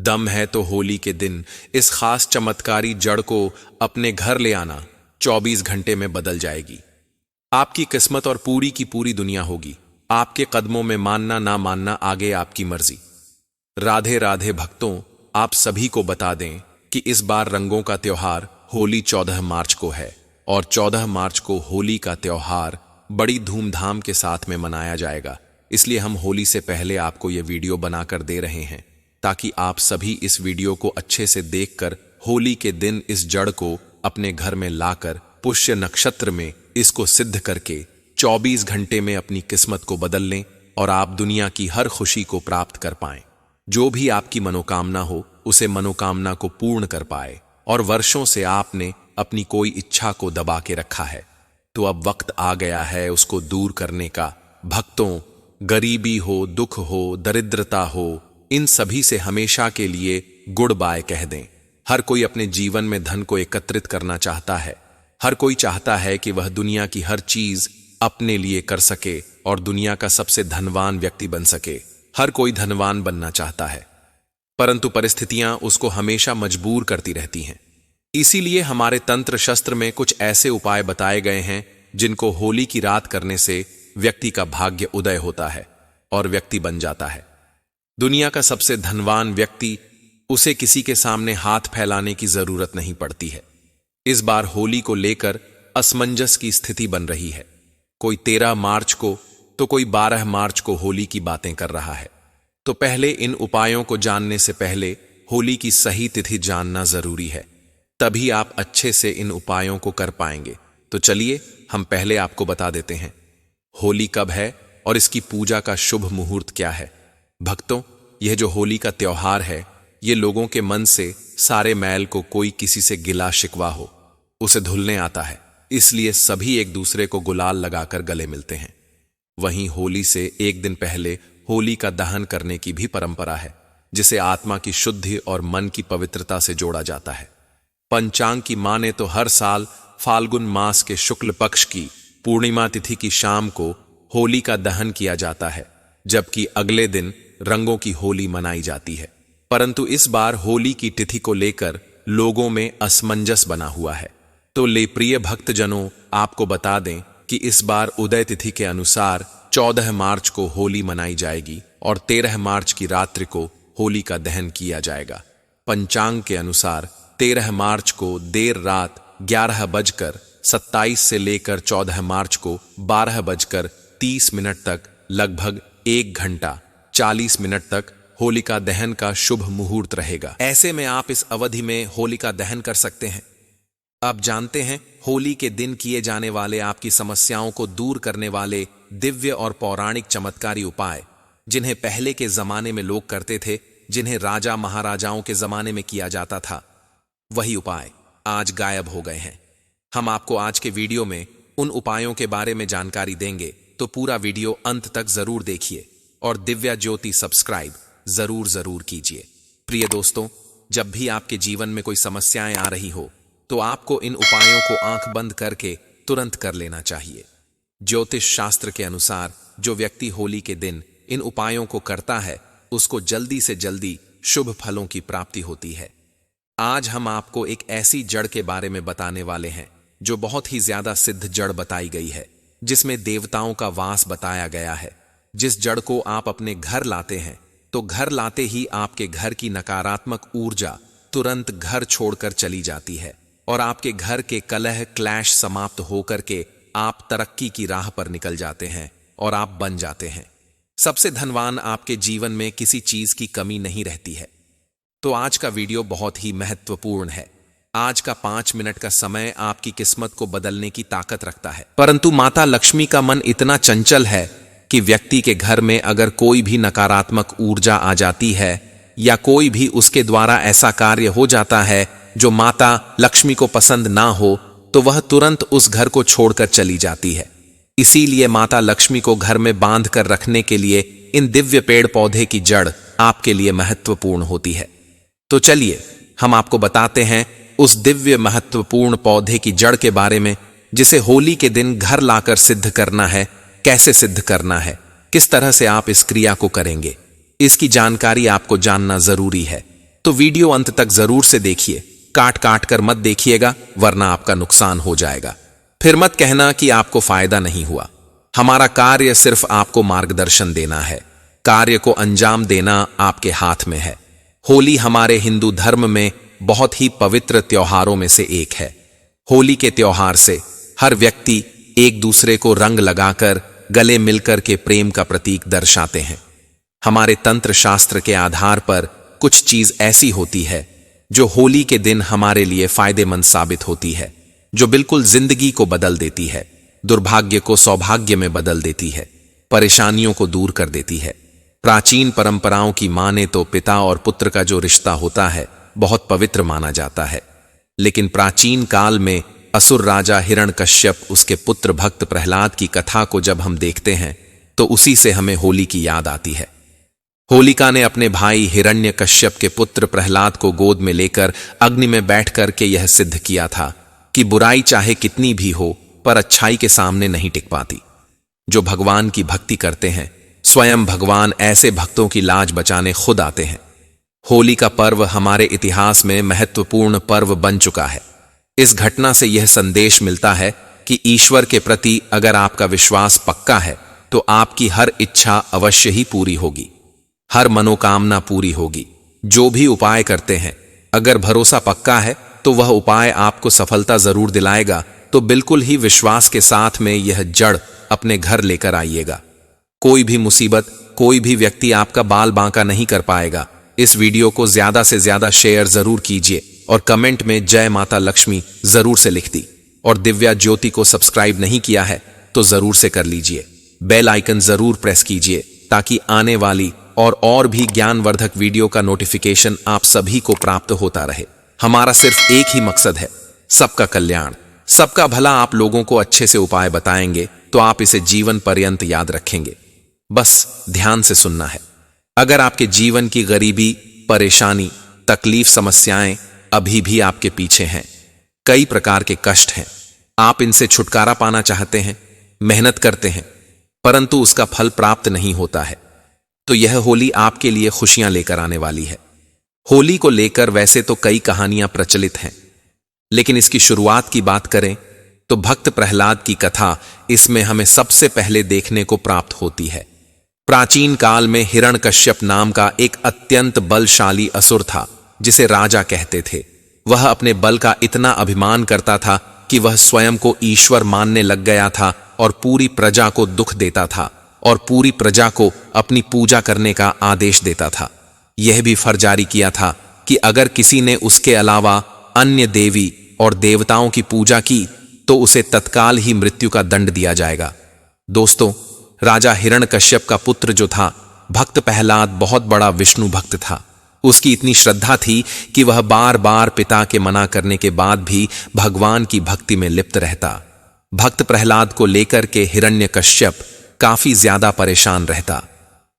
दम है तो होली के दिन इस खास चमत्कारी जड़ को अपने घर ले आना। 24 घंटे में बदल जाएगी आपकी किस्मत और पूरी की पूरी दुनिया होगी आपके कदमों में। मानना ना मानना आगे आपकी मर्जी। राधे राधे भक्तों, आप सभी को बता दें कि इस बार रंगों का त्योहार होली 14 मार्च को है और 14 मार्च को होली का त्योहार बड़ी धूमधाम के साथ में मनाया जाएगा। इसलिए हम होली से पहले आपको यह वीडियो बनाकर दे रहे हैं ताकि आप सभी इस वीडियो को अच्छे से देखकर होली के दिन इस जड़ को अपने घर में लाकर पुष्य नक्षत्र में इसको सिद्ध करके 24 घंटे में अपनी किस्मत को बदल लें और आप दुनिया की हर खुशी को प्राप्त कर पाएं। जो भी आपकी मनोकामना हो उसे मनोकामना को पूर्ण कर पाए। और वर्षों से आपने अपनी कोई इच्छा को दबा के रखा है तो अब वक्त आ गया है उसको दूर करने का। भक्तों, गरीबी हो, दुख हो, दरिद्रता हो, इन सभी से हमेशा के लिए गुड बाय कह दें। हर कोई अपने जीवन में धन को एकत्रित करना चाहता है। हर कोई चाहता है कि वह दुनिया की हर चीज अपने लिए कर सके और दुनिया का सबसे धनवान व्यक्ति बन सके। हर कोई धनवान बनना चाहता है, परंतु परिस्थितियां उसको हमेशा मजबूर करती रहती हैं। इसीलिए हमारे तंत्र शस्त्र में कुछ ऐसे उपाय बताए गए हैं जिनको होली की रात करने से व्यक्ति का भाग्य उदय होता है और व्यक्ति बन जाता है दुनिया का सबसे धनवान व्यक्ति। उसे किसी के सामने हाथ फैलाने की जरूरत नहीं पड़ती है। इस बार होली को लेकर असमंजस की स्थिति बन रही है। कोई 13 मार्च को तो कोई 12 मार्च को होली की बातें कर रहा है। तो पहले इन उपायों को जानने से पहले होली की सही तिथि जानना जरूरी है, तभी आप अच्छे से इन उपायों को कर पाएंगे। तो चलिए हम पहले आपको बता देते हैं होली कब है और इसकी पूजा का शुभ मुहूर्त क्या है। भक्तों, यह जो होली का त्योहार है ये लोगों के मन से सारे मैल को कोई किसी से गिला शिकवा हो उसे धुलने आता है। इसलिए सभी एक दूसरे को गुलाल लगाकर गले मिलते हैं। वहीं होली से एक दिन पहले होली का दहन करने की भी परंपरा है जिसे आत्मा की शुद्धि और मन की पवित्रता से जोड़ा जाता है। पंचांग की माने तो हर साल फाल्गुन मास के शुक्ल पक्ष की पूर्णिमा तिथि की शाम को होली का दहन किया जाता है, जबकि अगले दिन रंगों की होली मनाई जाती है। परंतु इस बार होली की तिथि को लेकर लोगों में असमंजस बना हुआ है। तो ले प्रिय भक्तजनों, आपको बता दें कि इस बार उदय तिथि के अनुसार 14 मार्च को होली मनाई जाएगी और 13 मार्च की रात्रि को होली का दहन किया जाएगा। पंचांग के अनुसार 13 मार्च को देर रात 11:27 से लेकर 14 मार्च को 12:30 तक लगभग 1 घंटा 40 मिनट तक होलिका दहन का शुभ मुहूर्त रहेगा। ऐसे में आप इस अवधि में होलिका दहन कर सकते हैं। आप जानते हैं होली के दिन किए जाने वाले आपकी समस्याओं को दूर करने वाले दिव्य और पौराणिक चमत्कारी उपाय जिन्हें पहले के जमाने में लोग करते थे, जिन्हें राजा महाराजाओं के जमाने में किया जाता था, वही उपाय आज गायब हो गए हैं। हम आपको आज के वीडियो में उन उपायों के बारे में जानकारी देंगे, तो पूरा वीडियो अंत तक जरूर देखिए और दिव्या ज्योति सब्सक्राइब जरूर कीजिए। प्रिय दोस्तों, जब भी आपके जीवन में कोई समस्याएं आ रही हो तो आपको इन उपायों को आंख बंद करके तुरंत कर लेना चाहिए। ज्योतिष शास्त्र के अनुसार जो व्यक्ति होली के दिन इन उपायों को करता है उसको जल्दी से जल्दी शुभ फलों की प्राप्ति होती है। आज हम आपको एक ऐसी जड़ के बारे में बताने वाले हैं जो बहुत ही ज्यादा सिद्ध जड़ बताई गई है, जिसमें देवताओं का वास बताया गया है। जिस जड़ को आप अपने घर लाते हैं तो घर लाते ही आपके घर की नकारात्मक ऊर्जा तुरंत घर छोड़कर चली जाती है और आपके घर के कलह क्लैश समाप्त होकर के आप तरक्की की राह पर निकल जाते हैं और आप बन जाते हैं सबसे धनवान। आपके जीवन में किसी चीज की कमी नहीं रहती है। तो आज का वीडियो बहुत ही महत्वपूर्ण है। आज का 5 मिनट का समय आपकी किस्मत को बदलने की ताकत रखता है। परंतु माता लक्ष्मी का मन इतना चंचल है कि व्यक्ति के घर में अगर कोई भी नकारात्मक ऊर्जा आ जाती है या कोई भी उसके द्वारा ऐसा कार्य हो जाता है जो माता लक्ष्मी को पसंद ना हो तो वह तुरंत उस घर को छोड़कर चली जाती है। इसीलिए माता लक्ष्मी को घर में बांध कर रखने के लिए इन दिव्य पेड़ पौधे की जड़ आपके लिए महत्वपूर्ण होती है। तो चलिए हम आपको बताते हैं उस दिव्य महत्वपूर्ण पौधे की जड़ के बारे में जिसे होली के दिन घर लाकर सिद्ध करना है। कैसे सिद्ध करना है, किस तरह से आप इस क्रिया को करेंगे, इसकी जानकारी आपको जानना जरूरी है। तो वीडियो अंत तक जरूर से देखिए। काट काट कर मत देखिएगा, वरना आपका नुकसान हो जाएगा। फिर मत कहना कि आपको फायदा नहीं हुआ। हमारा कार्य सिर्फ आपको मार्गदर्शन देना है। कार्य को अंजाम देना आपके हाथ में है। होली हमारे हिंदू धर्म में बहुत ही पवित्र त्योहारों में से एक है। होली के त्योहार से हर व्यक्ति एक दूसरे को रंग लगाकर गले मिलकर के प्रेम का प्रतीक दर्शाते हैं। हमारे तंत्र शास्त्र के आधार पर कुछ चीज ऐसी होती है जो होली के दिन हमारे लिए फायदेमंद साबित होती है, जो बिल्कुल जिंदगी को बदल देती है, दुर्भाग्य को सौभाग्य में बदल देती है, परेशानियों को दूर कर देती है। प्राचीन परंपराओं की माने तो पिता और पुत्र का जो रिश्ता होता है बहुत पवित्र माना जाता है। लेकिन प्राचीन काल में असुर राजा हिरण्यकश्यप, उसके पुत्र भक्त प्रहलाद की कथा को जब हम देखते हैं तो उसी से हमें होली की याद आती है। होलिका ने अपने भाई हिरण्यकश्यप के पुत्र प्रहलाद को गोद में लेकर अग्नि में बैठ कर के यह सिद्ध किया था कि बुराई चाहे कितनी भी हो पर अच्छाई के सामने नहीं टिक पाती। जो भगवान की भक्ति करते हैं, स्वयं भगवान ऐसे भक्तों की लाज बचाने खुद आते हैं। होली का पर्व हमारे इतिहास में महत्वपूर्ण पर्व बन चुका है। इस घटना से यह संदेश मिलता है कि ईश्वर के प्रति अगर आपका विश्वास पक्का है तो आपकी हर इच्छा अवश्य ही पूरी होगी, हर मनोकामना पूरी होगी। जो भी उपाय करते हैं, अगर भरोसा पक्का है तो वह उपाय आपको सफलता जरूर दिलाएगा। तो बिल्कुल ही विश्वास के साथ में यह जड़ अपने घर लेकर आइएगा। कोई भी मुसीबत, कोई भी व्यक्ति आपका बाल बांका नहीं कर पाएगा। इस वीडियो को ज्यादा से ज्यादा शेयर जरूर कीजिए और कमेंट में जय माता लक्ष्मी जरूर से लिख दी। और दिव्या ज्योति को सब्सक्राइब नहीं किया है तो जरूर से कर लीजिए। बेल आइकन जरूर प्रेस कीजिए ताकि आने वाली और भी ज्ञानवर्धक वीडियो का नोटिफिकेशन आप सभी को प्राप्त होता रहे। हमारा सिर्फ एक ही मकसद है, सबका कल्याण, सबका भला। आप लोगों को अच्छे से उपाय बताएंगे तो आप इसे जीवन पर्यंत याद रखेंगे। बस ध्यान से सुनना है। अगर आपके जीवन की गरीबी, परेशानी, तकलीफ, समस्याएं अभी भी आपके पीछे हैं, कई प्रकार के कष्ट हैं, आप इनसे छुटकारा पाना चाहते हैं, मेहनत करते हैं परंतु उसका फल प्राप्त नहीं होता है, तो यह होली आपके लिए खुशियां लेकर आने वाली है। होली को लेकर वैसे तो कई कहानियां प्रचलित हैं, लेकिन इसकी शुरुआत की बात करें तो भक्त प्रहलाद की कथा इसमें हमें सबसे पहले देखने को प्राप्त होती है। प्राचीन काल में हिरण्यकश्यप नाम का एक अत्यंत बलशाली असुर था जिसे राजा कहते थे। वह अपने बल का इतना अभिमान करता था कि वह स्वयं को ईश्वर मानने लग गया था और पूरी प्रजा को दुख देता था और पूरी प्रजा को अपनी पूजा करने का आदेश देता था। यह भी फर्ज जारी किया था कि अगर किसी ने उसके अलावा अन्य देवी और देवताओं की पूजा की तो उसे तत्काल ही मृत्यु का दंड दिया जाएगा। दोस्तों, राजा हिरण्यकश्यप का पुत्र जो था भक्त प्रहलाद बहुत बड़ा विष्णु भक्त था। उसकी इतनी श्रद्धा थी कि वह बार बार पिता के मना करने के बाद भी भगवान की भक्ति में लिप्त रहता। भक्त प्रहलाद को लेकर के हिरण्यकश्यप काफी ज्यादा परेशान रहता।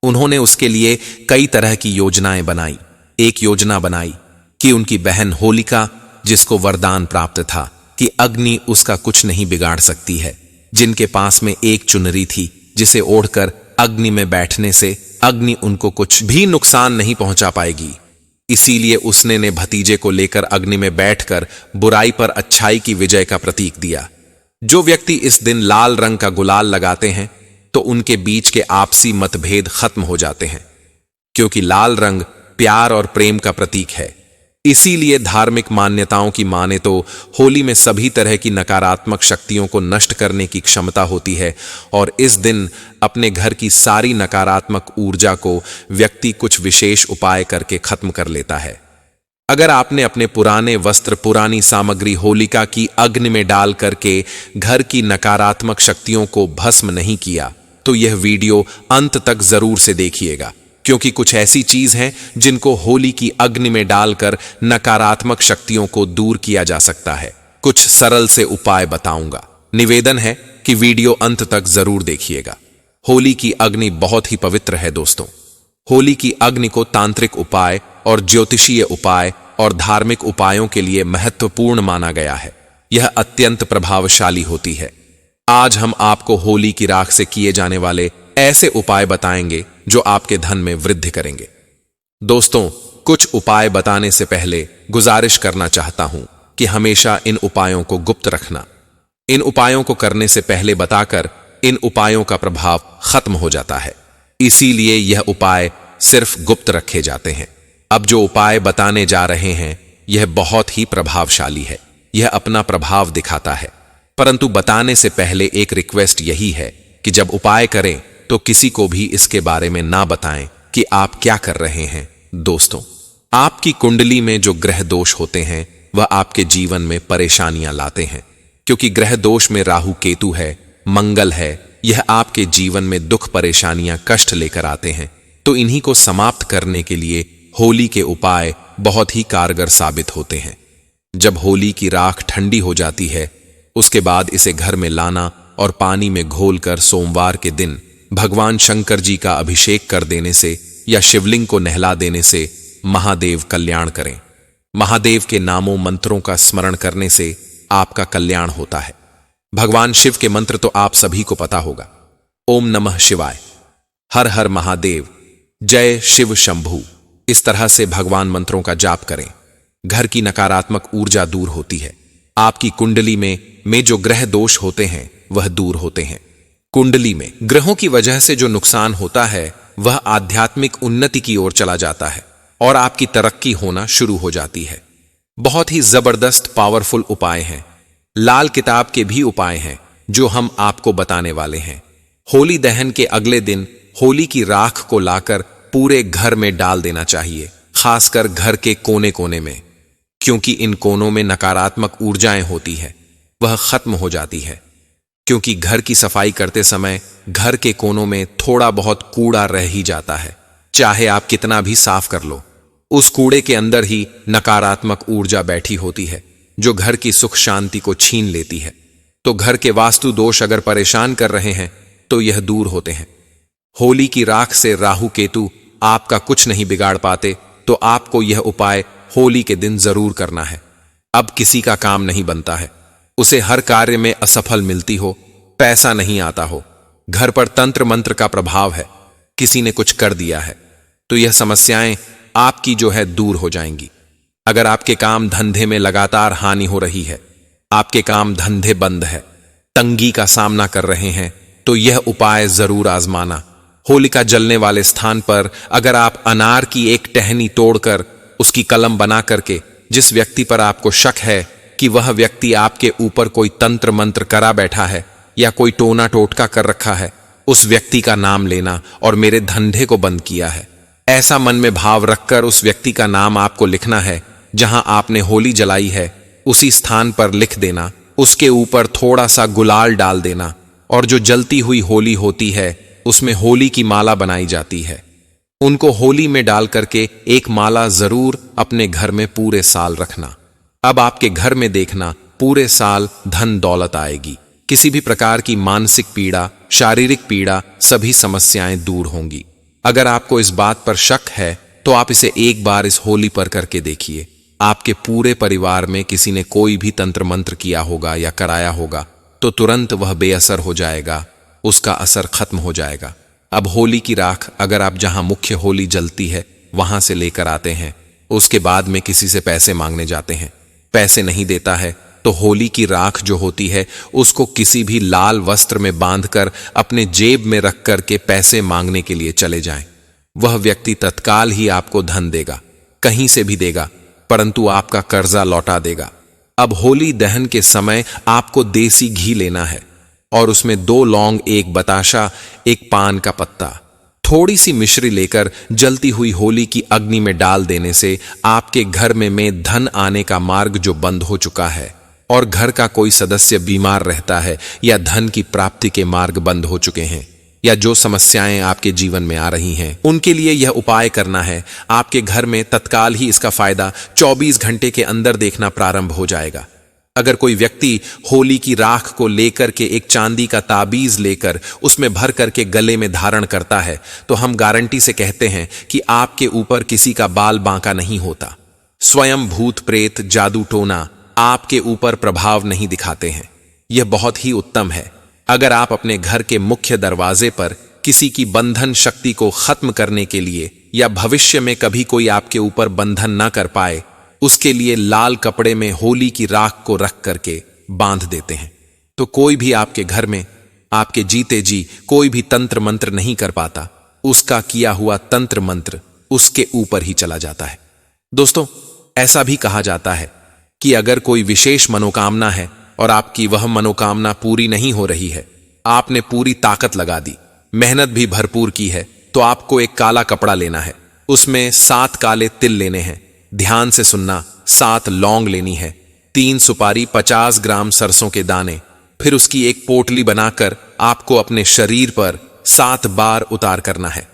उन्होंने उसके लिए कई तरह की योजनाएं बनाई। एक योजना बनाई कि उनकी बहन होलिका, जिसको वरदान प्राप्त था कि अग्नि उसका कुछ नहीं बिगाड़ सकती है, जिनके पास में एक चुनरी थी जिसे ओढ़कर अग्नि में बैठने से अग्नि उनको कुछ भी नुकसान नहीं पहुंचा पाएगी, इसीलिए उसने ने भतीजे को लेकर अग्नि में बैठकर बुराई पर अच्छाई की विजय का प्रतीक दिया। जो व्यक्ति इस दिन लाल रंग का गुलाल लगाते हैं तो उनके बीच के आपसी मतभेद खत्म हो जाते हैं, क्योंकि लाल रंग प्यार और प्रेम का प्रतीक है। इसीलिए धार्मिक मान्यताओं की माने तो होली में सभी तरह की नकारात्मक शक्तियों को नष्ट करने की क्षमता होती है और इस दिन अपने घर की सारी नकारात्मक ऊर्जा को व्यक्ति कुछ विशेष उपाय करके खत्म कर लेता है। अगर आपने अपने पुराने वस्त्र, पुरानी सामग्री होलिका की अग्नि में डाल करके घर की नकारात्मक शक्तियों को भस्म नहीं किया तो यह वीडियो अंत तक जरूर से देखिएगा, क्योंकि कुछ ऐसी चीज हैं जिनको होली की अग्नि में डालकर नकारात्मक शक्तियों को दूर किया जा सकता है। कुछ सरल से उपाय बताऊंगा। निवेदन है कि वीडियो अंत तक जरूर देखिएगा। होली की अग्नि बहुत ही पवित्र है दोस्तों। होली की अग्नि को तांत्रिक उपाय और ज्योतिषीय उपाय और धार्मिक उपायों के लिए महत्वपूर्ण माना गया है। यह अत्यंत प्रभावशाली होती है। आज हम आपको होली की राख से किए जाने वाले ऐसे उपाय बताएंगे जो आपके धन में वृद्धि करेंगे। दोस्तों, कुछ उपाय बताने से पहले गुजारिश करना चाहता हूं कि हमेशा इन उपायों को गुप्त रखना। इन उपायों को करने से पहले बताकर इन उपायों का प्रभाव खत्म हो जाता है, इसीलिए यह उपाय सिर्फ गुप्त रखे जाते हैं। अब जो उपाय बताने जा रहे हैं यह बहुत ही प्रभावशाली है, यह अपना प्रभाव दिखाता है। परंतु बताने से पहले एक रिक्वेस्ट यही है कि जब उपाय करें तो किसी को भी इसके बारे में ना बताएं कि आप क्या कर रहे हैं। दोस्तों, आपकी कुंडली में जो ग्रह दोष होते हैं वह आपके जीवन में परेशानियां लाते हैं, क्योंकि ग्रह दोष में राहु केतु है, मंगल है। यह आपके जीवन में दुख, परेशानियां, कष्ट लेकर आते हैं। तो इन्हीं को समाप्त करने के लिए होली के उपाय बहुत ही कारगर साबित होते हैं। जब होली की राख ठंडी हो जाती है, उसके बाद इसे घर में लाना और पानी में घोलकर सोमवार के दिन भगवान शंकर जी का अभिषेक कर देने से या शिवलिंग को नहला देने से महादेव कल्याण करें। महादेव के नामों मंत्रों का स्मरण करने से आपका कल्याण होता है। भगवान शिव के मंत्र तो आप सभी को पता होगा। ओम नमः शिवाय, हर हर महादेव, जय शिव शंभू। इस तरह से भगवान मंत्रों का जाप करें। घर की नकारात्मक ऊर्जा दूर होती है। आपकी कुंडली में जो ग्रह दोष होते हैं वह दूर होते हैं। कुंडली में ग्रहों की वजह से जो नुकसान होता है वह आध्यात्मिक उन्नति की ओर चला जाता है और आपकी तरक्की होना शुरू हो जाती है। बहुत ही जबरदस्त पावरफुल उपाय हैं। लाल किताब के भी उपाय हैं जो हम आपको बताने वाले हैं। होली दहन के अगले दिन होली की राख को लाकर पूरे घर में डाल देना चाहिए, खासकर घर के कोने कोने में, क्योंकि इन कोनों में नकारात्मक ऊर्जाएं होती है, वह खत्म हो जाती है। क्योंकि घर की सफाई करते समय घर के कोनों में थोड़ा बहुत कूड़ा रह ही जाता है, चाहे आप कितना भी साफ कर लो, उस कूड़े के अंदर ही नकारात्मक ऊर्जा बैठी होती है जो घर की सुख शांति को छीन लेती है। तो घर के वास्तु दोष अगर परेशान कर रहे हैं तो यह दूर होते हैं। होली की राख से राहु केतु आपका कुछ नहीं बिगाड़ पाते, तो आपको यह उपाय होली के दिन जरूर करना है। अब किसी का काम नहीं बनता है, उसे हर कार्य में असफल मिलती हो, पैसा नहीं आता हो, घर पर तंत्र मंत्र का प्रभाव है, किसी ने कुछ कर दिया है, तो यह समस्याएं आपकी जो है दूर हो जाएंगी। अगर आपके काम धंधे में लगातार हानि हो रही है, आपके काम धंधे बंद है, तंगी का सामना कर रहे हैं, तो यह उपाय जरूर आजमाना। होलिका जलने वाले स्थान पर अगर आप अनार की एक टहनी तोड़कर उसकी कलम बना करके जिस व्यक्ति पर आपको शक है कि वह व्यक्ति आपके ऊपर कोई तंत्र मंत्र करा बैठा है या कोई टोना टोटका कर रखा है, उस व्यक्ति का नाम लेना और मेरे धंधे को बंद किया है, ऐसा मन में भाव रखकर उस व्यक्ति का नाम आपको लिखना है। जहां आपने होली जलाई है उसी स्थान पर लिख देना, उसके ऊपर थोड़ा सा गुलाल डाल देना, और जो जलती हुई होली होती है उसमें होली की माला बनाई जाती है, उनको होली में डाल करके एक माला जरूर अपने घर में पूरे साल रखना। अब आपके घर में देखना पूरे साल धन दौलत आएगी, किसी भी प्रकार की मानसिक पीड़ा, शारीरिक पीड़ा, सभी समस्याएं दूर होंगी। अगर आपको इस बात पर शक है तो आप इसे एक बार इस होली पर करके देखिए। आपके पूरे परिवार में किसी ने कोई भी तंत्र मंत्र किया होगा या कराया होगा तो तुरंत वह बेअसर हो जाएगा, उसका असर खत्म हो जाएगा। अब होली की राख अगर आप जहां मुख्य होली जलती है वहां से लेकर आते हैं, उसके बाद में किसी से पैसे मांगने जाते हैं, पैसे नहीं देता है, तो होली की राख जो होती है उसको किसी भी लाल वस्त्र में बांधकर अपने जेब में रख करके पैसे मांगने के लिए चले जाएं। वह व्यक्ति तत्काल ही आपको धन देगा, कहीं से भी देगा, परंतु आपका कर्जा लौटा देगा। अब होली दहन के समय आपको देसी घी लेना है और उसमें 2 लौंग, 1 बताशा, 1 पान का पत्ता, थोड़ी सी मिश्री लेकर जलती हुई होली की अग्नि में डाल देने से आपके घर में धन आने का मार्ग जो बंद हो चुका है और घर का कोई सदस्य बीमार रहता है या धन की प्राप्ति के मार्ग बंद हो चुके हैं या जो समस्याएं आपके जीवन में आ रही हैं, उनके लिए यह उपाय करना है। आपके घर में तत्काल ही इसका फायदा 24 घंटे के अंदर देखना प्रारंभ हो जाएगा। अगर कोई व्यक्ति होली की राख को लेकर के एक चांदी का ताबीज लेकर उसमें भर करके गले में धारण करता है तो हम गारंटी से कहते हैं कि आपके ऊपर किसी का बाल बांका नहीं होता। स्वयं भूत प्रेत, जादू टोना आपके ऊपर प्रभाव नहीं दिखाते हैं। यह बहुत ही उत्तम है। अगर आप अपने घर के मुख्य दरवाजे पर किसी की बंधन शक्ति को खत्म करने के लिए या भविष्य में कभी कोई आपके ऊपर बंधन ना कर पाए, उसके लिए लाल कपड़े में होली की राख को रख करके बांध देते हैं। तो कोई भी आपके घर में आपके जीते जी कोई भी तंत्र मंत्र नहीं कर पाता, उसका किया हुआ तंत्र मंत्र उसके ऊपर ही चला जाता है। दोस्तों, ऐसा भी कहा जाता है कि अगर कोई विशेष मनोकामना है और आपकी वह मनोकामना पूरी नहीं हो रही है, आपने पूरी ताकत लगा दी, मेहनत भी भरपूर की है, तो आपको एक काला कपड़ा लेना है, उसमें 7 काले तिल लेने हैं, ध्यान से सुनना, 7 लौंग लेनी है, 3 सुपारी, 50 ग्राम सरसों के दाने, फिर उसकी एक पोटली बनाकर आपको अपने शरीर पर 7 बार उतार करना है।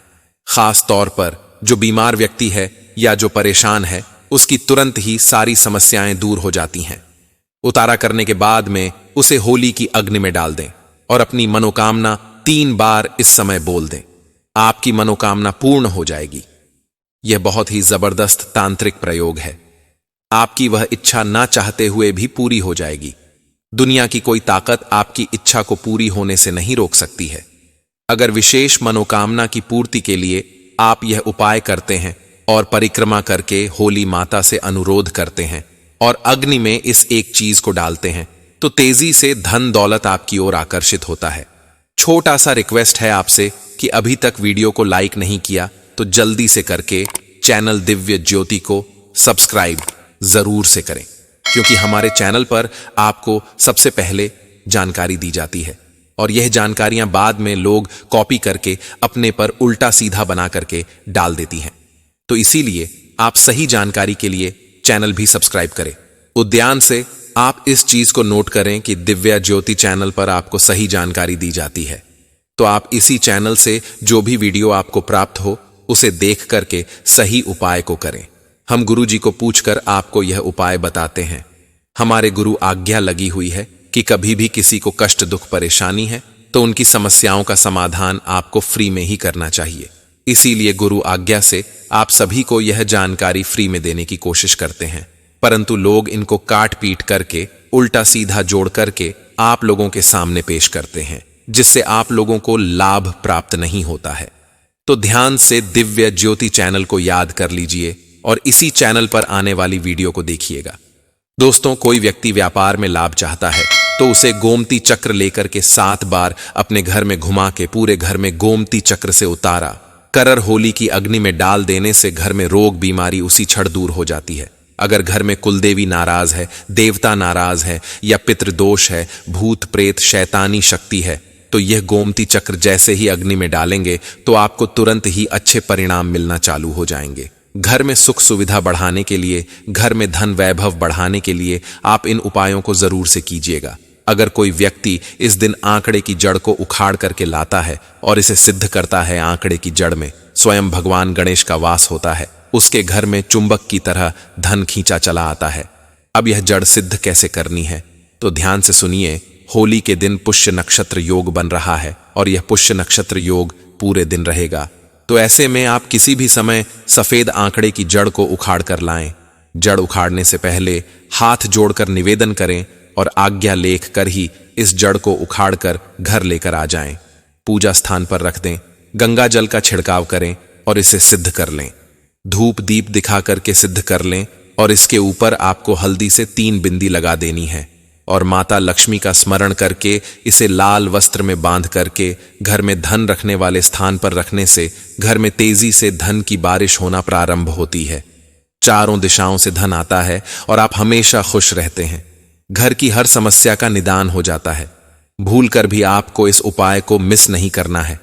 खास तौर पर जो बीमार व्यक्ति है या जो परेशान है, उसकी तुरंत ही सारी समस्याएं दूर हो जाती हैं। उतारा करने के बाद में उसे होली की अग्नि में डाल दें और अपनी मनोकामना 3 बार इस समय बोल दें। आपकी मनोकामना पूर्ण हो जाएगी। यह बहुत ही जबरदस्त तांत्रिक प्रयोग है। आपकी वह इच्छा ना चाहते हुए भी पूरी हो जाएगी। दुनिया की कोई ताकत आपकी इच्छा को पूरी होने से नहीं रोक सकती है। अगर विशेष मनोकामना की पूर्ति के लिए आप यह उपाय करते हैं और परिक्रमा करके होली माता से अनुरोध करते हैं और अग्नि में इस एक चीज को डालते हैं, तो तेजी से धन दौलत आपकी ओर आकर्षित होता है। छोटा सा रिक्वेस्ट है आपसे कि अभी तक वीडियो को लाइक नहीं किया तो जल्दी से करके चैनल दिव्य ज्योति को सब्सक्राइब जरूर से करें, क्योंकि हमारे चैनल पर आपको सबसे पहले जानकारी दी जाती है और यह जानकारियां बाद में लोग कॉपी करके अपने पर उल्टा सीधा बना करके डाल देती हैं। तो इसीलिए आप सही जानकारी के लिए चैनल भी सब्सक्राइब करें। उद्यान से आप इस चीज को नोट करें कि दिव्या ज्योति चैनल पर आपको सही जानकारी दी जाती है, तो आप इसी चैनल से जो भी वीडियो आपको प्राप्त हो उसे देख करके सही उपाय को करें। हम गुरु जी को पूछकर आपको यह उपाय बताते हैं। हमारे गुरु आज्ञा लगी हुई है कि कभी भी किसी को कष्ट दुख परेशानी है तो उनकी समस्याओं का समाधान आपको फ्री में ही करना चाहिए। इसीलिए गुरु आज्ञा से आप सभी को यह जानकारी फ्री में देने की कोशिश करते हैं, परंतु लोग इनको काट पीट करके उल्टा सीधा जोड़ करके आप लोगों के सामने पेश करते हैं, जिससे आप लोगों को लाभ प्राप्त नहीं होता है। तो ध्यान से दिव्य ज्योति चैनल को याद कर लीजिए और इसी चैनल पर आने वाली वीडियो को देखिएगा। दोस्तों, कोई व्यक्ति व्यापार में लाभ चाहता है तो उसे गोमती चक्र लेकर के 7 बार अपने घर में घुमा के पूरे घर में गोमती चक्र से उतारा करर होली की अग्नि में डाल देने से घर में रोग बीमारी उसी क्षण दूर हो जाती है। अगर घर में कुलदेवी नाराज है, देवता नाराज है या पितृदोष है, भूत प्रेत शैतानी शक्ति है, तो यह गोमती चक्र जैसे ही अग्नि में डालेंगे तो आपको तुरंत ही अच्छे परिणाम मिलना चालू हो जाएंगे। घर में सुख सुविधा बढ़ाने के लिए, घर में धन वैभव बढ़ाने के लिए आप इन उपायों को जरूर से कीजिएगा। अगर कोई व्यक्ति इस दिन आंकड़े की जड़ को उखाड़ करके लाता है और इसे सिद्ध करता है, आंकड़े की जड़ में स्वयं भगवान गणेश का वास होता है, उसके घर में चुंबक की तरह धन खींचा चला आता है। अब यह जड़ सिद्ध कैसे करनी है, तो ध्यान से सुनिए। होली के दिन पुष्य नक्षत्र योग बन रहा है और यह पुष्य नक्षत्र योग पूरे दिन रहेगा। तो ऐसे में आप किसी भी समय सफेद आंकड़े की जड़ को उखाड़ कर लाएं। जड़ उखाड़ने से पहले हाथ जोड़कर निवेदन करें और आज्ञा लेख कर ही इस जड़ को उखाड़ कर घर लेकर आ जाएं। पूजा स्थान पर रख दें, गंगा जल का छिड़काव करें और इसे सिद्ध कर लें। धूप दीप दिखा करके सिद्ध कर लें और इसके ऊपर आपको हल्दी से 3 बिंदी लगा देनी है और माता लक्ष्मी का स्मरण करके इसे लाल वस्त्र में बांध करके घर में धन रखने वाले स्थान पर रखने से घर में तेजी से धन की बारिश होना प्रारंभ होती है। चारों दिशाओं से धन आता है और आप हमेशा खुश रहते हैं। घर की हर समस्या का निदान हो जाता है। भूल कर भी आपको इस उपाय को मिस नहीं करना है।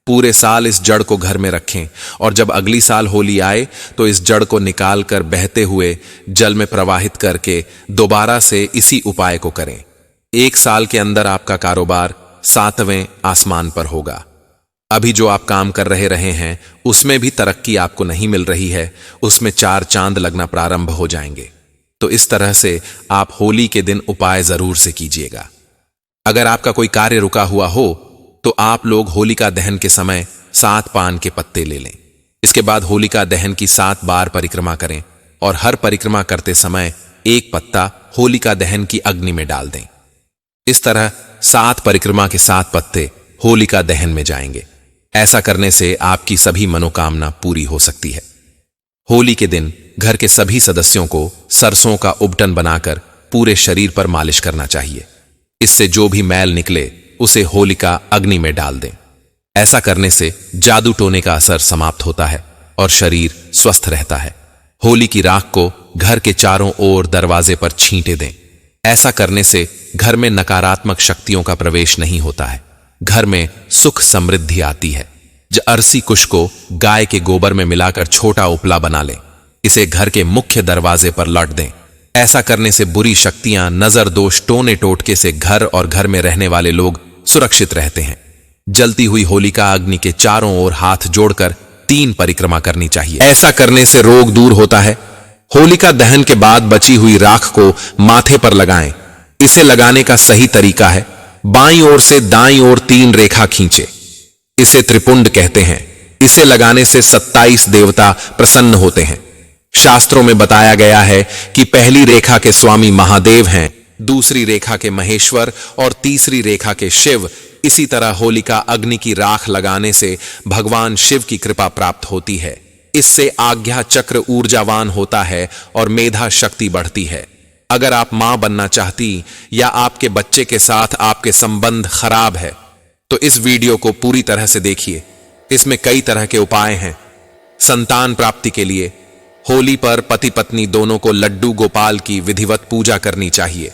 पूरे साल इस जड़ को घर में रखें और जब अगली साल होली आए तो इस जड़ को निकाल कर बहते हुए जल में प्रवाहित करके दोबारा से इसी उपाय को करें। 1 साल के अंदर आपका कारोबार 7वें आसमान पर होगा। अभी जो आप काम कर रहे हैं उसमें भी तरक्की आपको नहीं मिल रही है, उसमें 4 चांद लगना प्रारंभ हो जाएंगे। तो इस तरह से आप होली के दिन उपाय जरूर से कीजिएगा। अगर आपका कोई कार्य रुका हुआ हो तो आप लोग होलिका दहन के समय 7 पान के पत्ते ले लें। इसके बाद होलिका दहन की 7 बार परिक्रमा करें और हर परिक्रमा करते समय 1 पत्ता होलिका दहन की अग्नि में डाल दें। इस तरह 7 परिक्रमा के 7 पत्ते होलिका दहन में जाएंगे। ऐसा करने से आपकी सभी मनोकामना पूरी हो सकती है। होली के दिन घर के सभी सदस्यों को सरसों का उबटन बनाकर पूरे शरीर पर मालिश करना चाहिए। इससे जो भी मैल निकले उसे होलिका अग्नि में डाल दें। ऐसा करने से जादू टोने का असर समाप्त होता है और शरीर स्वस्थ रहता है। होली की राख को घर के चारों ओर दरवाजे पर छींटे दें। ऐसा करने से घर में नकारात्मक शक्तियों का प्रवेश नहीं होता है। घर में सुख समृद्धि आती है। अरसी कुश को गाय के गोबर में मिलाकर छोटा उपला बना लें। इसे घर के मुख्य दरवाजे पर लौट दें। ऐसा करने से बुरी शक्तियां, नजर दोष, टोने टोटके से घर और घर में रहने वाले लोग सुरक्षित रहते हैं। जलती हुई होलिका अग्नि के चारों ओर हाथ जोड़कर 3 परिक्रमा करनी चाहिए। ऐसा करने से रोग दूर होता है। होलिका दहन के बाद बची हुई राख को माथे पर लगाएं। इसे लगाने का सही तरीका है, बाईं ओर से दाईं ओर 3 रेखा खींचे। इसे त्रिपुंड कहते हैं। इसे लगाने से 27 देवता प्रसन्न होते हैं। शास्त्रों में बताया गया है कि पहली रेखा के स्वामी महादेव हैं, दूसरी रेखा के महेश्वर और तीसरी रेखा के शिव। इसी तरह होलिका अग्नि की राख लगाने से भगवान शिव की कृपा प्राप्त होती है। इससे आज्ञा चक्र ऊर्जावान होता है और मेधा शक्ति बढ़ती है। अगर आप मां बनना चाहती या आपके बच्चे के साथ आपके संबंध खराब है तो इस वीडियो को पूरी तरह से देखिए। इसमें कई तरह के उपाय हैं। संतान प्राप्ति के लिए होली पर पति पत्नी दोनों को लड्डू गोपाल की विधिवत पूजा करनी चाहिए।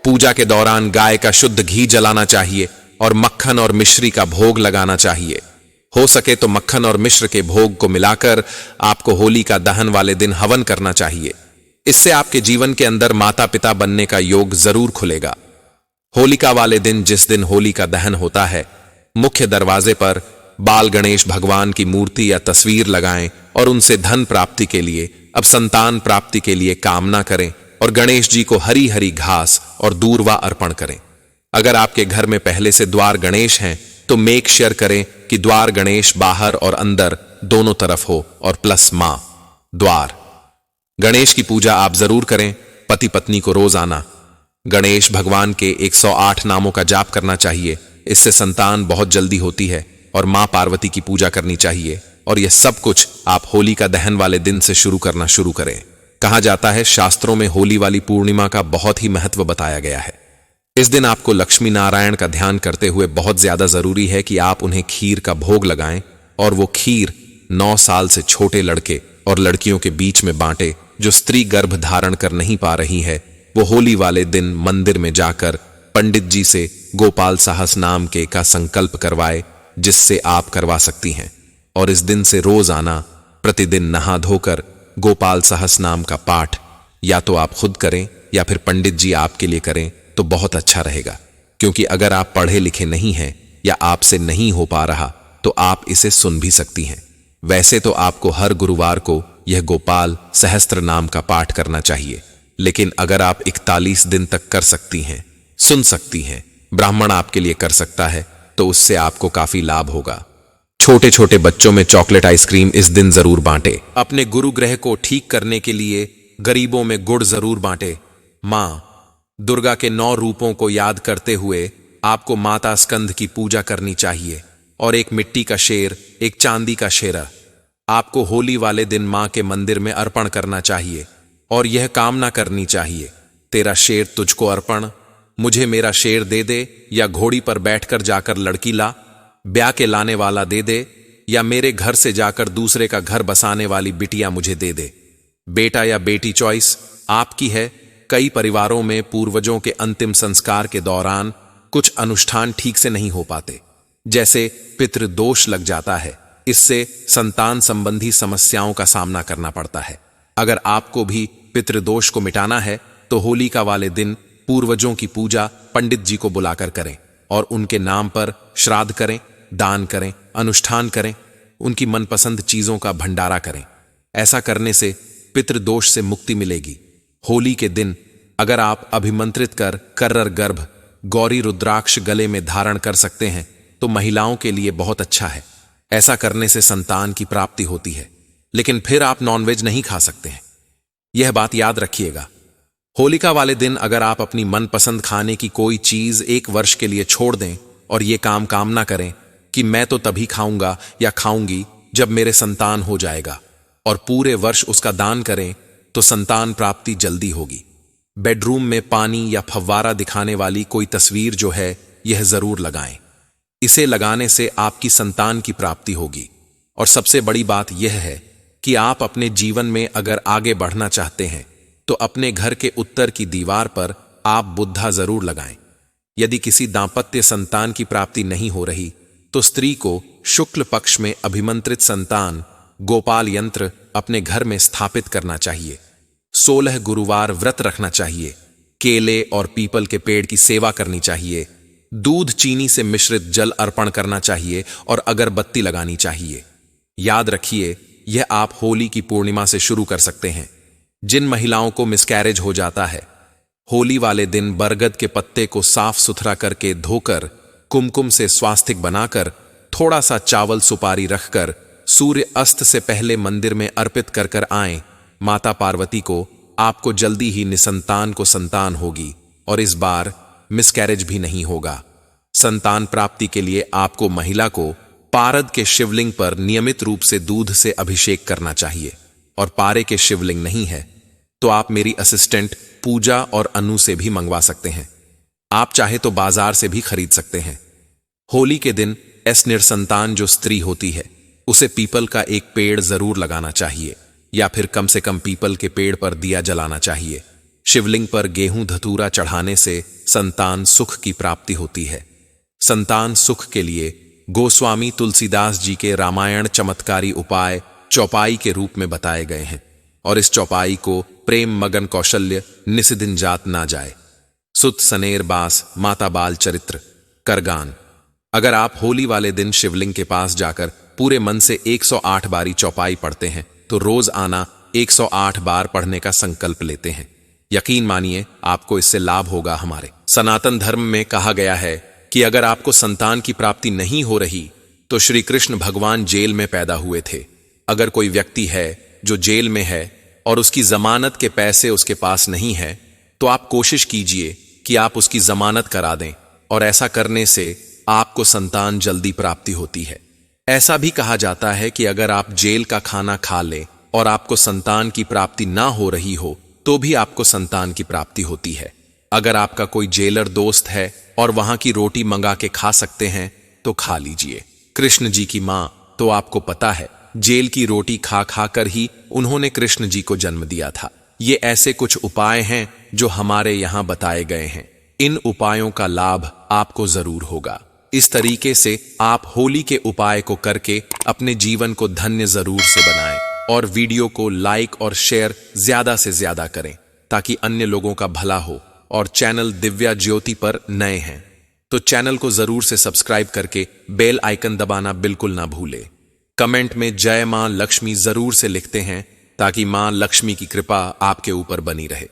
पूजा के दौरान गाय का शुद्ध घी जलाना चाहिए और मक्खन और मिश्री का भोग लगाना चाहिए। हो सके तो मक्खन और मिश्र के भोग को मिलाकर आपको होली का दहन वाले दिन हवन करना चाहिए। इससे आपके जीवन के अंदर माता पिता बनने का योग जरूर खुलेगा। होलिका वाले दिन, जिस दिन होली का दहन होता है, मुख्य दरवाजे पर बाल गणेश भगवान की मूर्ति या तस्वीर लगाएं और उनसे धन प्राप्ति के लिए, अब संतान प्राप्ति के लिए कामना करें और गणेश जी को हरी हरी घास और दूर्वा अर्पण करें। अगर आपके घर में पहले से द्वार गणेश हैं तो मेक श्योर करें कि द्वार गणेश बाहर और अंदर दोनों तरफ हो और प्लस मां द्वार गणेश की पूजा आप जरूर करें। पति पत्नी को रोजाना गणेश भगवान के 108 नामों का जाप करना चाहिए। इससे संतान बहुत जल्दी होती है और मां पार्वती की पूजा करनी चाहिए। और यह सब कुछ आप होली का दहन वाले दिन से शुरू करना शुरू करें। कहा जाता है, शास्त्रों में होली वाली पूर्णिमा का बहुत ही महत्व बताया गया है। इस दिन आपको लक्ष्मी नारायण का ध्यान करते हुए बहुत ज्यादा जरूरी है कि आप उन्हें खीर का भोग लगाएं और वो खीर 9 साल से छोटे लड़के और लड़कियों के बीच में बांटे जो स्त्री गर्भ धारण कर नहीं पा रही है। वो होली वाले दिन मंदिर में जाकर पंडित जी से गोपाल सहस नाम के का संकल्प करवाए, जिससे आप करवा सकती हैं। और इस दिन से रोजाना प्रतिदिन नहा धोकर गोपाल सहस नाम का पाठ या तो आप खुद करें या फिर पंडित जी आपके लिए करें तो बहुत अच्छा रहेगा। क्योंकि अगर आप पढ़े लिखे नहीं हैं या आपसे नहीं हो पा रहा तो आप इसे सुन भी सकती हैं। वैसे तो आपको हर गुरुवार को यह गोपाल सहस्त्र नाम का पाठ करना चाहिए, लेकिन अगर आप 41 दिन तक कर सकती हैं, सुन सकती हैं, ब्राह्मण आपके लिए कर सकता है, तो उससे आपको काफी लाभ होगा। छोटे छोटे बच्चों में चॉकलेट आइसक्रीम इस दिन जरूर बांटे। अपने गुरु ग्रह को ठीक करने के लिए गरीबों में गुड़ जरूर बांटे। मां दुर्गा के 9 रूपों को याद करते हुए आपको माता स्कंद की पूजा करनी चाहिए और एक मिट्टी का शेर, एक चांदी का शेरा आपको होली वाले दिन मां के मंदिर में अर्पण करना चाहिए और यह कामना करनी चाहिए, तेरा शेर तुझको अर्पण, मुझे मेरा शेर दे दे, या घोड़ी पर बैठकर जाकर लड़की ला, ब्याह के लाने वाला दे दे, या मेरे घर से जाकर दूसरे का घर बसाने वाली बिटिया मुझे दे दे। बेटा या बेटी चॉइस आपकी है। कई परिवारों में पूर्वजों के अंतिम संस्कार के दौरान कुछ अनुष्ठान ठीक से नहीं हो पाते, जैसे पितृदोष लग जाता है। इससे संतान संबंधी समस्याओं का सामना करना पड़ता है। अगर आपको भी पितृदोष को मिटाना है तो होलिका वाले दिन पूर्वजों की पूजा पंडित जी को बुलाकर करें और उनके नाम पर श्राद्ध करें, दान करें, अनुष्ठान करें, उनकी मनपसंद चीजों का भंडारा करें। ऐसा करने से पितृदोष से मुक्ति मिलेगी। होली के दिन अगर आप अभिमंत्रित कर कर्र गर्भ गौरी रुद्राक्ष गले में धारण कर सकते हैं तो महिलाओं के लिए बहुत अच्छा है। ऐसा करने से संतान की प्राप्ति होती है, लेकिन फिर आप नॉनवेज नहीं खा सकते हैं। यह बात याद रखिएगा। होलिका वाले दिन अगर आप अपनी मनपसंद खाने की कोई चीज 1 वर्ष के लिए छोड़ दें और ये कामना करें कि मैं तो तभी खाऊंगा या खाऊंगी जब मेरे संतान हो जाएगा, और पूरे वर्ष उसका दान करें तो संतान प्राप्ति जल्दी होगी। बेडरूम में पानी या फव्वारा दिखाने वाली कोई तस्वीर जो है यह जरूर लगाएं। इसे लगाने से आपकी संतान की प्राप्ति होगी। और सबसे बड़ी बात यह है कि आप अपने जीवन में अगर आगे बढ़ना चाहते हैं तो अपने घर के उत्तर की दीवार पर आप बुद्धा जरूर लगाएं। यदि किसी दांपत्य संतान की प्राप्ति नहीं हो रही तो स्त्री को शुक्ल पक्ष में अभिमंत्रित संतान गोपाल यंत्र अपने घर में स्थापित करना चाहिए। 16 गुरुवार व्रत रखना चाहिए। केले और पीपल के पेड़ की सेवा करनी चाहिए। दूध चीनी से मिश्रित जल अर्पण करना चाहिए और अगरबत्ती लगानी चाहिए। याद रखिए, यह आप होली की पूर्णिमा से शुरू कर सकते हैं। जिन महिलाओं को मिसकैरेज हो जाता है, होली वाले दिन बरगद के पत्ते को साफ सुथरा करके धोकर कुमकुम से स्वास्तिक बनाकर थोड़ा सा चावल सुपारी रखकर सूर्य अस्त से पहले मंदिर में अर्पित कर कर आएं। माता पार्वती को आपको जल्दी ही निसंतान को संतान होगी और इस बार मिसकैरेज भी नहीं होगा। संतान प्राप्ति के लिए आपको महिला को पारद के शिवलिंग पर नियमित रूप से दूध से अभिषेक करना चाहिए। और पारे के शिवलिंग नहीं है तो आप मेरी असिस्टेंट पूजा और अनु से भी मंगवा सकते हैं। आप चाहे तो बाजार से भी खरीद सकते हैं। होली के दिन निसंतान जो स्त्री होती है उसे पीपल का एक पेड़ जरूर लगाना चाहिए या फिर कम से कम पीपल के पेड़ पर दिया जलाना चाहिए। शिवलिंग पर गेहूं धतूरा चढ़ाने से संतान सुख की प्राप्ति होती है। संतान सुख के लिए गोस्वामी तुलसीदास जी के रामायण चमत्कारी उपाय चौपाई के रूप में बताए गए हैं और इस चौपाई को प्रेम मगन कौशल्य निसिदिन जात ना जाए। सुत सनेर बास माता बाल चरित्र करगान। अगर आप होली वाले दिन शिवलिंग के पास जाकर पूरे मन से 108 बारी चौपाई पढ़ते हैं तो रोज आना 108 बार पढ़ने का संकल्प लेते हैं। यकीन मानिए आपको इससे लाभ होगा। हमारे सनातन धर्म में कहा गया है कि अगर आपको संतान की प्राप्ति नहीं हो रही तो श्री कृष्ण भगवान जेल में पैदा हुए थे। अगर कोई व्यक्ति है जो जेल में है और उसकी जमानत के पैसे उसके पास नहीं है तो आप कोशिश कीजिए कि आप उसकी जमानत करा दें और ऐसा करने से आपको संतान जल्दी प्राप्ति होती है। ऐसा भी कहा जाता है कि अगर आप जेल का खाना खा लें और आपको संतान की प्राप्ति ना हो रही हो तो भी आपको संतान की प्राप्ति होती है। अगर आपका कोई जेलर दोस्त है और वहां की रोटी मंगा के खा सकते हैं तो खा लीजिए। कृष्ण जी की मां तो आपको पता है जेल की रोटी खा खा कर ही उन्होंने कृष्ण जी को जन्म दिया था। ये ऐसे कुछ उपाय हैं जो हमारे यहां बताए गए हैं। इन उपायों का लाभ आपको जरूर होगा। इस तरीके से आप होली के उपाय को करके अपने जीवन को धन्य जरूर से बनाएं और वीडियो को लाइक और शेयर ज्यादा से ज्यादा करें ताकि अन्य लोगों का भला हो। और चैनल दिव्या ज्योति पर नए हैं तो चैनल को जरूर से सब्सक्राइब करके बेल आइकन दबाना बिल्कुल ना भूले। कमेंट में जय मां लक्ष्मी जरूर से लिखते हैं ताकि मां लक्ष्मी की कृपा आपके ऊपर बनी रहे।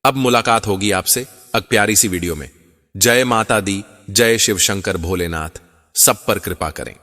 अब मुलाकात होगी आपसे एक प्यारी सी वीडियो में। जय माता दी, जय शिव शंकर भोलेनाथ, सब पर कृपा करें।